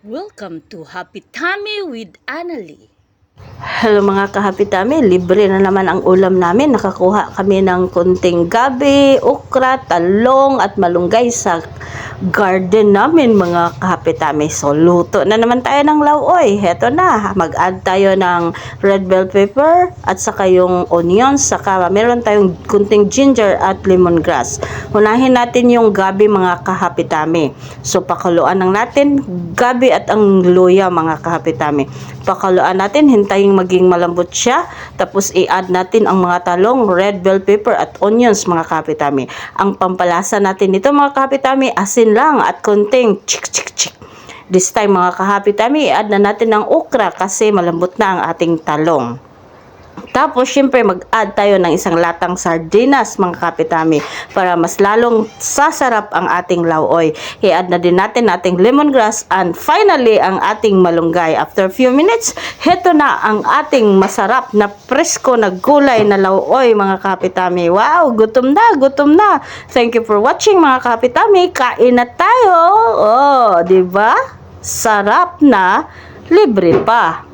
Welcome to Happy Tummy with Annalie. Hello mga kahapitami, libre na naman ang ulam namin. Nakakuha kami ng konting gabi, okra, talong at malunggay sa garden namin mga kahapitami. So luto na naman tayo ng lauoy. Heto na, mag-add tayo ng red bell pepper at saka yung onions, saka meron tayong konting ginger at lemongrass. Unahin natin yung gabi mga kahapitami. So pakuluan lang natin gabi at ang luya mga kahapitami. Pakuluan natin, hintayin maging malambot siya. Tapos i-add natin ang mga talong, red bell pepper at onions mga kapitami. Ang pampalasa natin nito mga kapitami, asin lang at konting chik chik chik. This time mga kahapitami, i-add na natin ang okra kasi malambot na ang ating talong. Tapos, syempre, mag-add tayo ng isang latang sardinas, mga kapitami, para mas lalong sasarap ang ating lauoy. I-add na din natin ating lemongrass and finally, ang ating malunggay. After a few minutes, heto na ang ating masarap na presko na gulay na lauoy, mga kapitami. Wow, gutom na, gutom na. Thank you for watching, mga kapitami. Kain na tayo. Oh, di ba? Sarap na, libre pa.